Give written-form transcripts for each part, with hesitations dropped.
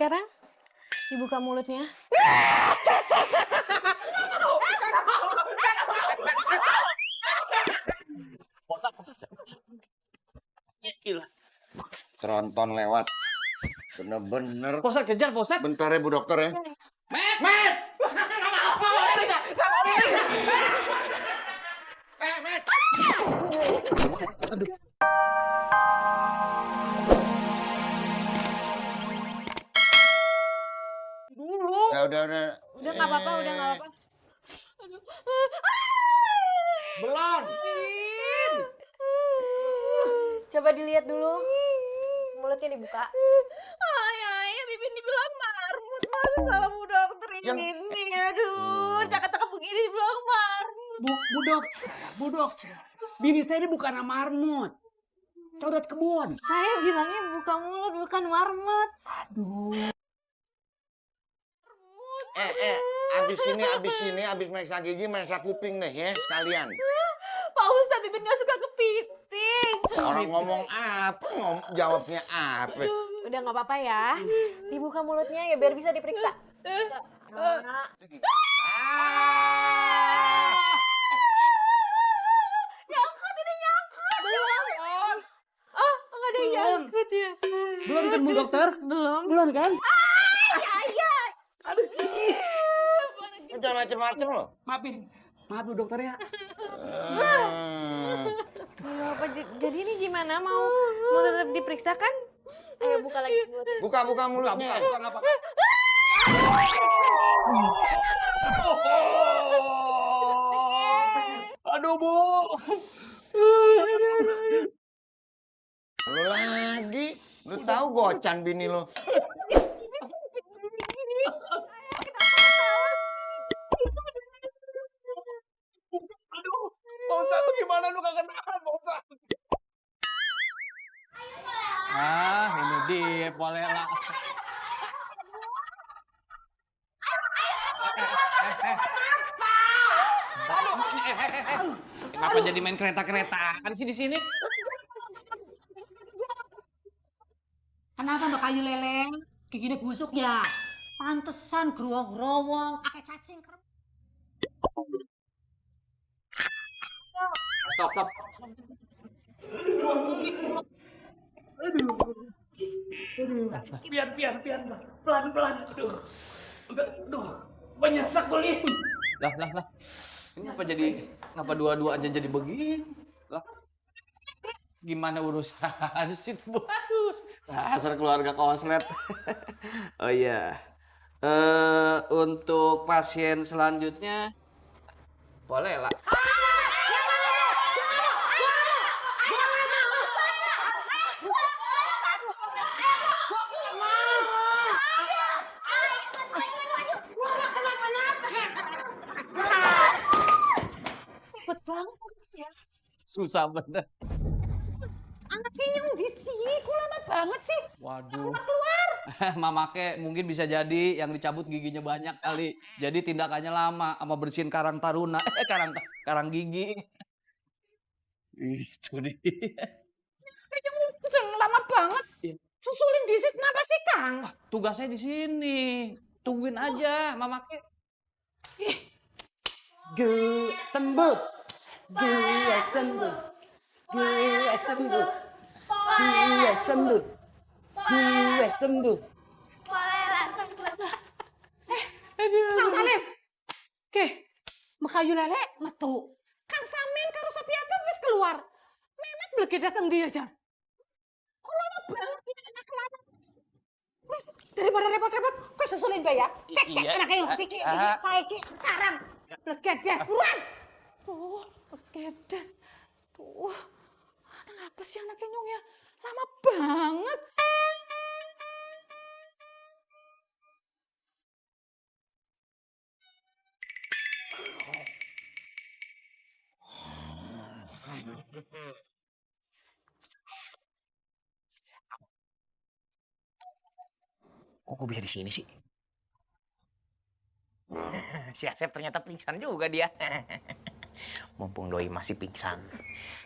sekarang dibuka mulutnya. Gila. Tronton lewat. Bener-bener. Posat kejar, Posat. Bentar ya Bu Dokter ya. Met! Met! Aduh. Dulu. Udah. Udah nggak apa-apa, udah nggak apa-apa. Belum. Coba dilihat dulu. Mulutnya dibuka. Ay, Bibin dibilang marmut. Masa sama Bu Dokter ini? Aduh, cakap-cakap begini dibilang marmut. Bu dokter. Bini saya ini bukan marmut. Coret kebun. Saya bilangnya buka mulut, bukan marmut. Abis ini, abis meriksa gigi, meriksa kuping deh ya, sekalian. Pak Ustadz, Bibin gak suka kepiting. Orang ngomong apa, jawabnya apa. Udah nggak apa-apa ya. Dibuka mulutnya ya biar bisa diperiksa. Ah. Nyangkut, ini nyangkut. Belum. Oh, nggak ada yang nyangkut ya. Belum kan Bu Dokter? Belum. Belum kan? Jangan macem-macem loh. Maaf Bu Dokter ya. Nggak apa. Jadi ini gimana? Mau tetap diperiksa kan? Ayo buka lagi mulutnya. Buka mulutnya. Buka. Aduh Bu. Lu lagi, lu tahu gocan bini lu. Aduh. Pak Ustadz gimana lu kagak nahan Pak Ustadz? Ah, ini dia Polela. Kenapa jadi main kereta-keretaan sih di sini? Kenapa Mbak Kayu Leleng? Giginya busuk ya? Pantesan growong-growong, pakai cacing kerem. Stop. Biar. Pelan-pelan. Aduh. Penyesak boleh. Lah. Ini ngapa dua-dua aja jadi begini? Lah. Gimana urusan situ bagus. Dasar keluarga konslet. Oh iya. Untuk pasien selanjutnya boleh lah. Cepet banget ya. Susah bener. Anaknya yang di sini, kok lama banget sih? Waduh. Keluar. Mamake mungkin bisa jadi yang dicabut giginya banyak kali. Jadi tindakannya lama sama bersihin karang taruna. Karang gigi. Itu dia. Yang lama banget. Iya. Susulin disit kenapa sih, Kang? Tugasnya di sini. Tungguin aja mamake. Gue sembuh. Gue sembuh. Gue sembuh. Gue sembuh. Gue sembuh. Kang Salim. Oke. Mekayu lele metu. Kang Samin karo Sopiatu wis keluar. Memet belege dateng dia aja. Kok lama banget ini anak lama. Wis daripada repot-repot kok susulin bae ya. Cek Iya. anaknya yuk siki saiki sekarang. Blegedes buruan. Tuh, blegedes. Tuh. Anak apa sih anaknya nyung ya? Lama banget. Kok gue bisa di sini sih? Si Asep ternyata pingsan juga dia. Mumpung Doi masih pingsan,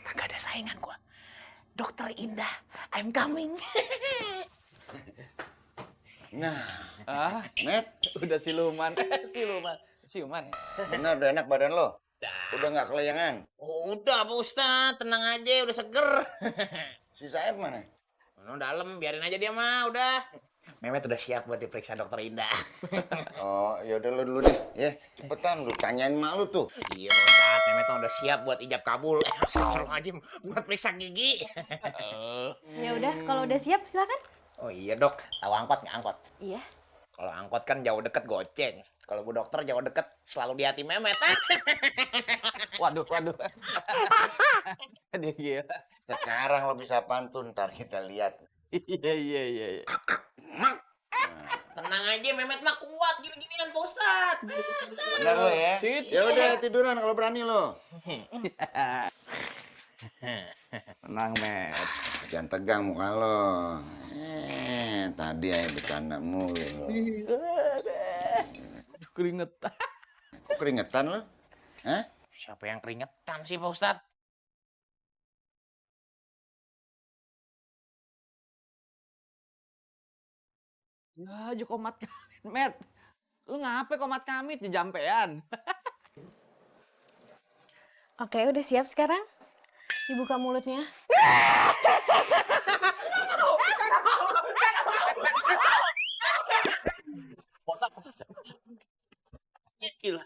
kagak ada saingan gua. Dokter Indah, I'm coming. Nah, Ah, Met, udah siluman. Siluman. bener udah enak badan lo? Udah nggak kelayangan? Udah Pak Ustadz, tenang aja, udah seger. Si Saeb mana? Dalam, biarin aja dia mah, udah. Mehmet udah siap buat diperiksa dokter Indah. Oh, ya udah lo dulu deh, ya. Cepetan lu tanyain mak lu tuh. Iya Pak Ustadz, Mehmet mah udah siap buat ijab kabul. Astagfirullahaladzim, buat periksa gigi. Ya udah, kalau udah siap silakan. Oh iya dok, tahu angkot nggak angkot? Iya. Kalau angkot kan jauh deket goceng. Kalau bu dokter jauh deket selalu di hati Mehmet. Waduh. Dia gila. Sekarang lo bisa pantun, ntar kita lihat. Iya. Tenang aja, Mehmet mah kuat gini-ginian Pak Ustadz. Bener lo ya? Sit. Ya udah tiduran kalau berani lo. Tenang, Met. Jangan tegang muka lo. Tadi aja bercanda mulu lo. Aduh, keringetan. Kok keringetan lo? Hah? Siapa yang keringetan sih Pak Ustadz? Ya, aja komat kamit, Met. Lu ngapain komat kamit di jampean? Oke, udah siap sekarang? Dibuka mulutnya. Gila.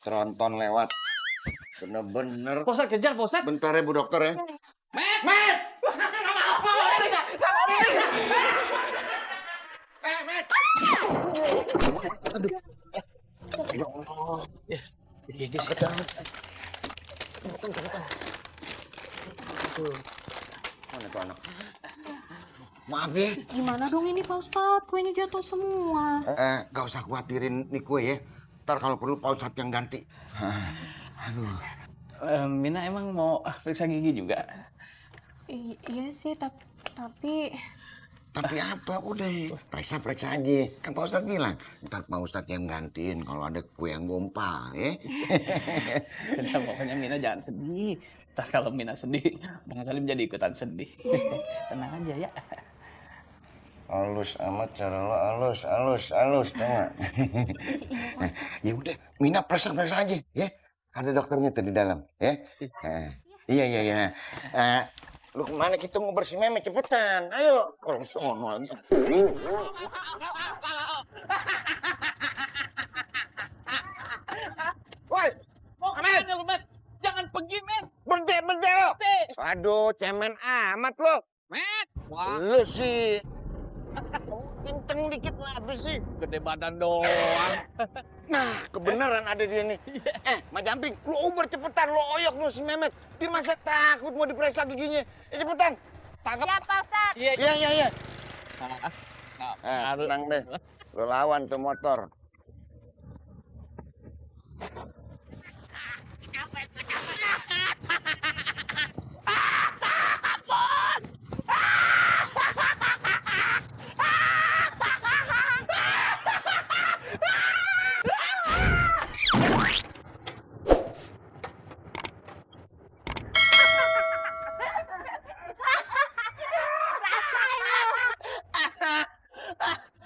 Tronton lewat. Bener-bener. Posat kejar, Posat. Bentar ya bu dokter ya. Gigi sekarang. Mana tuh anak? Maaf ya. Gimana dong ini Pak Ustadz? Kuenya jatuh semua. Gak usah khawatirin nih kue ya. Ntar kalau perlu Pak Ustadz yang ganti. Aduh. Mina emang mau periksa gigi juga? Iya sih, tapi... Tapi apa? Udah, periksa aja. Kan Pak Ustadz bilang, ntar Pak Ustadz yang gantiin kalau ada kue yang gompal, ya. Udah, pokoknya Mina jangan sedih. Ntar kalau Mina sedih, Bang Salim jadi ikutan sedih. Tenang aja ya. Halus amat cara lo, halus, tau gak? Ya udah, Mina periksa aja, ya. Ada dokternya tuh di dalam, ya. Iya. Lu kemana kita mau bersih Mehmet cepetan, ayo. Orang sono lagi. Woi, Met, lu Met, jangan pergi Met. berhenti lo. Aduh, cemen amat lo. Met, wah, Lu sih. Kenceng dikit apa sih? gede badan doang. Nah, kebenaran ada dia nih. Mak Jamping, lu uber cepetan, lu oyok lu si Mehmet. Dia masa takut mau diperiksa giginya. Cepetan. Tangkap. Ya Pak Ustadz. Iya. Harus. Tenang deh. Lu lawan tuh motor.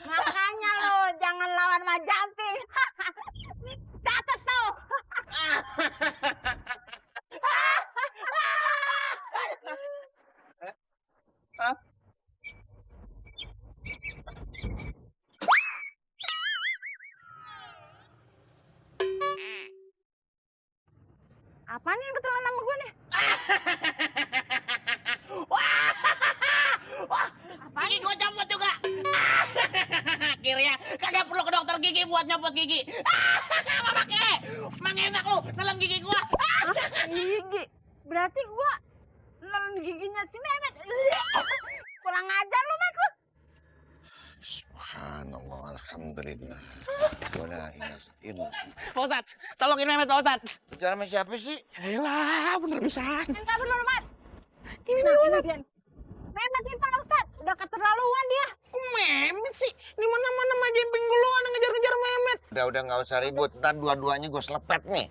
Makanya lo jangan lawan Mak Jamping. Catat tuh. Apaan yang ketelan sama gue nih? Gigi gua copot juga. Akhirnya kagak perlu ke dokter gigi buat nyopot gigi. Mang enak lu nelen gigi gua. Gigi. Berarti gue nelen giginya si Mehmet. Kurang ajar lu, Mat. Lu. Subhanallah, alhamdulillah. Wala ilaha illallah. Pak Ustadz, tolongin Mehmet Pak Ustadz. Bicara sama siapa sih? Yalah, bener pisan. Yang kabur lu, Mat. Ini dia. Mehmet nih Pak Ustadz. Udah keterlaluan dia. Mehmet sih, di mana-mana Mak Jamping duluan ngejar-ngejar Mehmet. Udah nggak usah ribut. Ntar dua-duanya gue selepet nih.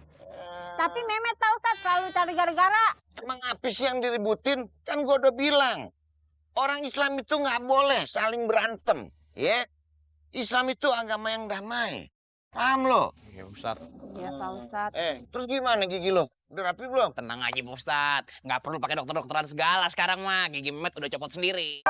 Tapi Mehmet Pak Ustadz selalu cari gara-gara. Emang apa sih yang diributin? Kan gue udah bilang. Orang Islam itu nggak boleh saling berantem. Ya? Islam itu agama yang damai. Paham lo? Ya Ustaz, Iya Pak Ustadz. Terus gimana gigi lo? Udah rapi belum? tenang aja Pak Ustaz. Nggak perlu pakai dokter-dokteran segala sekarang mah. Gigi Memet udah copot sendiri.